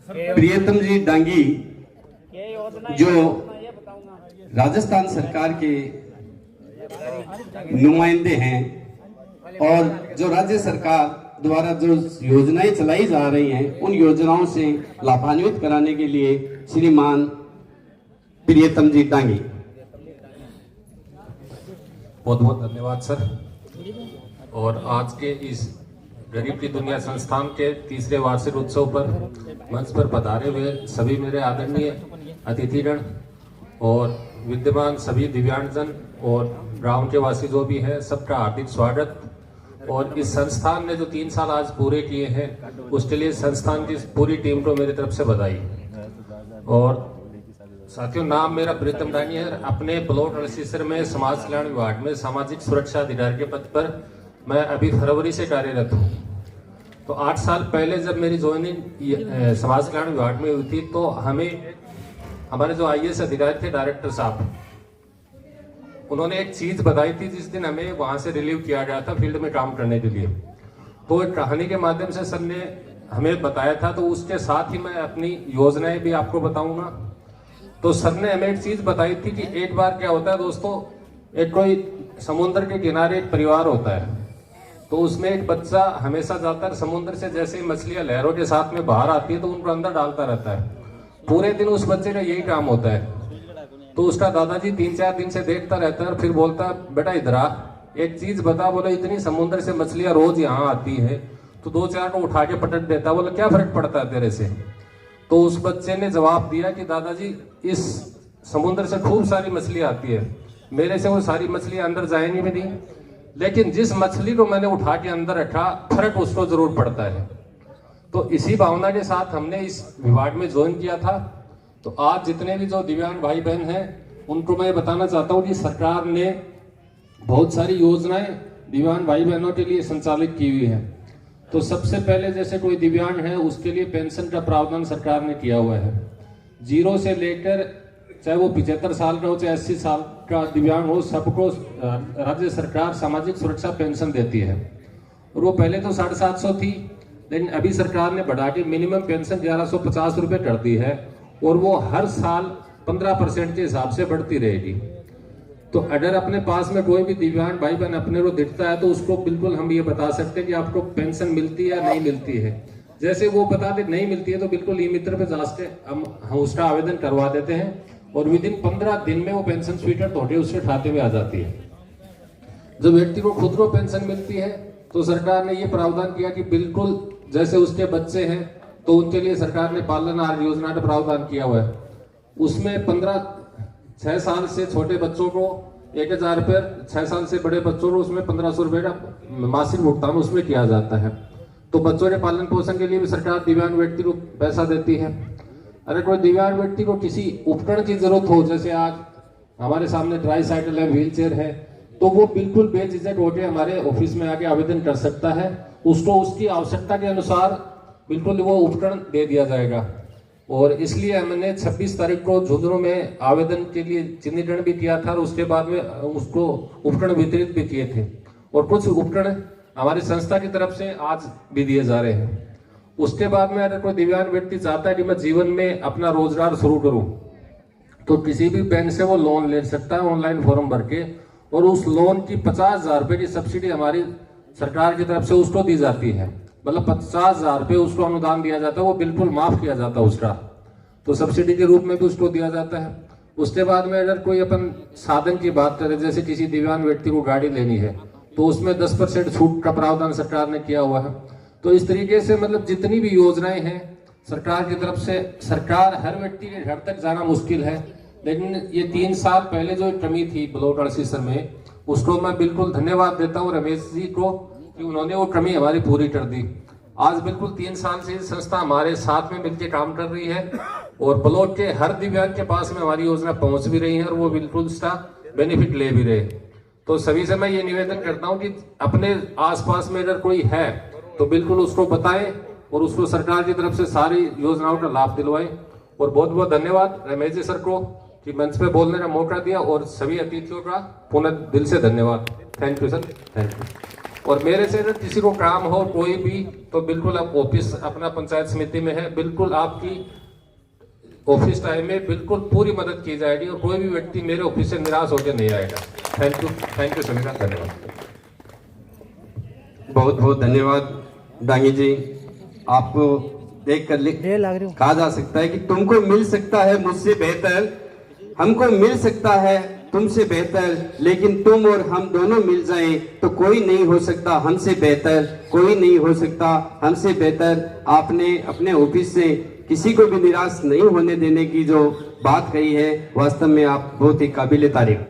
प्रियतम जी डांगी जो राजस्थान सरकार के नुमाइंदे हैं और जो राज्य सरकार द्वारा जो योजनाएं चलाई जा रही हैं उन योजनाओं से लाभान्वित कराने के लिए श्रीमान प्रियतम जी डांगी। बहुत बहुत धन्यवाद सर। और आज के इस गरीब की दुनिया संस्थान के तीसरे वार्षिक उत्सव पर मंच पर पधारे हुए सभी मेरे आदरणीय अतिथिगण और विद्यमान सभी दिव्यांगजन और गांव के वासी जो भी हैं, सबका हार्दिक स्वागत। और इस संस्थान ने जो 3 साल आज पूरे किए हैं उसके लिए संस्थान की पूरी टीम को मेरी तरफ से बधाई। और साथियों, नाम मेरा प्रीतम डांगी है। अपने ब्लॉक रजिस्टर में समाज कल्याण विभाग में सामाजिक सुरक्षा अधिकारी के पद पर मैं अभी फरवरी से कार्यरत हूँ। तो 8 साल पहले जब मेरी ज्वाइनिंग समाज कल्याण विभाग में हुई थी तो हमारे जो IAS अधिकारी थे डायरेक्टर साहब, उन्होंने एक चीज बताई थी जिस दिन हमें वहां से रिलीव किया गया था फील्ड में काम करने के लिए। तो एक कहानी के माध्यम से सर ने हमें बताया था, तो उसके साथ ही मैं अपनी योजनाएं भी आपको बताऊंगा। तो सर ने हमें एक चीज बताई थी कि एक बार क्या होता है दोस्तों, एक कोई समुद्र के किनारे एक परिवार होता है, तो उसमें एक बच्चा हमेशा जाता है समुद्र से, जैसे मछलियां लहरों के साथ में बाहर आती है तो उनको अंदर डालता रहता है। पूरे दिन उस बच्चे का यही काम होता है। तो उसका दादाजी 3-4 दिन से देखता रहता है और फिर बोलता, बेटा इधर आ, एक चीज बता। बोले इतनी समुद्र से मछलियां रोज यहाँ आती है, तो 2-4 को उठा के पटक देता। बोले क्या फर्क पड़ता है तेरे से? तो उस बच्चे ने जवाब दिया कि दादाजी इस समुद्र से खूब सारी मछलियां आती है, मेरे से वो सारी मछलियां अंदर जाएंगी भी नहीं, लेकिन जिस मछली को मैंने उठा के अंदर रखा फर्क उसको जरूर पड़ता है। तो इसी भावना के साथ हमने इस विभाग में ज्वाइन किया था। तो आज जितने भी जो दिव्यांग भाई बहन हैं उनको मैं बताना चाहता हूँ कि सरकार ने बहुत सारी योजनाएं दिव्यांग भाई बहनों के लिए संचालित की हुई है। तो सबसे पहले जैसे कोई दिव्यांग है उसके लिए पेंशन का प्रावधान सरकार ने किया हुआ है। 0 से लेकर चाहे वो 75 साल का हो चाहे 80 साल का दिव्यांग हो, सबको राज्य सरकार सामाजिक सुरक्षा पेंशन देती है। और वो पहले तो 750 थी, लेकिन अभी सरकार ने बढ़ा के मिनिमम पेंशन 1150 रुपये कर दी है और वो हर साल 15% के हिसाब से बढ़ती रहेगी। तो अगर अपने पास में कोई भी दिव्यांग भाई बहन अपने को दिखता है तो उसको बिल्कुल हम ये बता सकते हैं कि आपको पेंशन मिलती है या नहीं मिलती है। जैसे वो बता दे नहीं मिलती है तो बिल्कुल ई मित्र पे जांच के हम उसका आवेदन करवा देते हैं और विदिन 15 दिन में वो पेंशन स्वीकृत होकर उसके खाते में आ जाती है। जब व्यक्ति को खुद को पेंशन मिलती है तो सरकार ने ये प्रावधान किया कि बिल्कुल जैसे उसके बच्चे हैं तो उनके लिए सरकार ने पालन आहार योजना का प्रावधान किया हुआ है। उसमें 6 साल से छोटे बच्चों को 1000 रुपये, 6 साल से बड़े बच्चों को उसमें 1500 रुपये का मासिक भुगतान उसमें किया जाता है। तो बच्चों के पालन पोषण के लिए भी सरकार दिव्यांग व्यक्ति को पैसा देती है। अगर कोई दिव्यांग व्यक्ति को किसी उपकरण की जरूरत हो, जैसे आज हमारे सामने ट्राई साइकिल है, व्हील चेयर है, तो वो बिल्कुल बेझिझक होकर हमारे ऑफिस में आके आवेदन कर सकता है। उसको उसकी आवश्यकता के अनुसार बिल्कुल वो उपकरण दे दिया जाएगा। और इसलिए हमने 26 तारीख को झुंझुनू में आवेदन के लिए चिन्हीकरण भी किया था और उसके बाद में उसको उपकरण वितरित भी किए थे और कुछ उपकरण हमारी संस्था की तरफ से आज भी दिए जा रहे हैं। उसके बाद में अगर कोई दिव्यांग व्यक्ति चाहता है कि मैं जीवन में अपना रोजगार शुरू करूं तो किसी भी बैंक से वो लोन ले सकता है ऑनलाइन फॉर्म भर के, और उस लोन की 50,000 रुपये की सब्सिडी हमारी सरकार की तरफ से उसको दी जाती है। मतलब 50,000 रुपये उसको अनुदान दिया जाता है, वो बिल्कुल माफ किया जाता है उसका, तो सब्सिडी के रूप में भी उसको दिया जाता है। उसके बाद में अगर कोई अपन साधन की बात करें, जैसे किसी दिव्यांग व्यक्ति को गाड़ी लेनी है तो उसमें 10% छूट का प्रावधान सरकार ने किया हुआ है। तो इस तरीके से मतलब जितनी भी योजनाएं हैं सरकार की तरफ से, सरकार हर व्यक्ति के घर तक जाना मुश्किल है, लेकिन ये 3 साल पहले जो कमी थी ब्लॉक रजिस्टर में, उसको मैं बिल्कुल धन्यवाद देता हूँ रमेश जी को कि उन्होंने वो कमी हमारी पूरी कर दी। आज बिल्कुल 3 साल से संस्था हमारे साथ में मिलकर काम कर रही है और ब्लॉक के हर दिव्यांग के पास में हमारी योजना पहुंच भी रही है और वो बिल्कुल इसका बेनिफिट ले भी रहे। तो सभी से मैं ये निवेदन करता हूं कि अपने आसपास में अगर कोई है तो बिल्कुल उसको बताएं और उसको सरकार की तरफ से सारी योजनाओं का लाभ दिलवाएं। और बहुत बहुत धन्यवाद रमेश जी सर को कि मंच पे बोलने का मौका दिया, और सभी अतिथियों का पुनः दिल से धन्यवाद। Thank you sir, thank you. और मेरे से अगर किसी को काम हो कोई भी, तो बिल्कुल आप ऑफिस अपना पंचायत समिति में है, बिल्कुल आपकी ऑफिस टाइम में बिल्कुल पूरी मदद की जाएगी और कोई भी व्यक्ति मेरे ऑफिस से निराश होकर नहीं आएगा। थैंक यू सभी का धन्यवाद। बहुत बहुत धन्यवाद डांगी जी। आपको देख कर कहा जा सकता है कि तुमको मिल सकता है मुझसे बेहतर, हमको मिल सकता है तुमसे बेहतर, लेकिन तुम और हम दोनों मिल जाएं तो कोई नहीं हो सकता हमसे बेहतर, कोई नहीं हो सकता हमसे बेहतर। आपने अपने ऑफिस से किसी को भी निराश नहीं होने देने की जो बात कही है, वास्तव में आप बहुत ही काबिल तारीफ।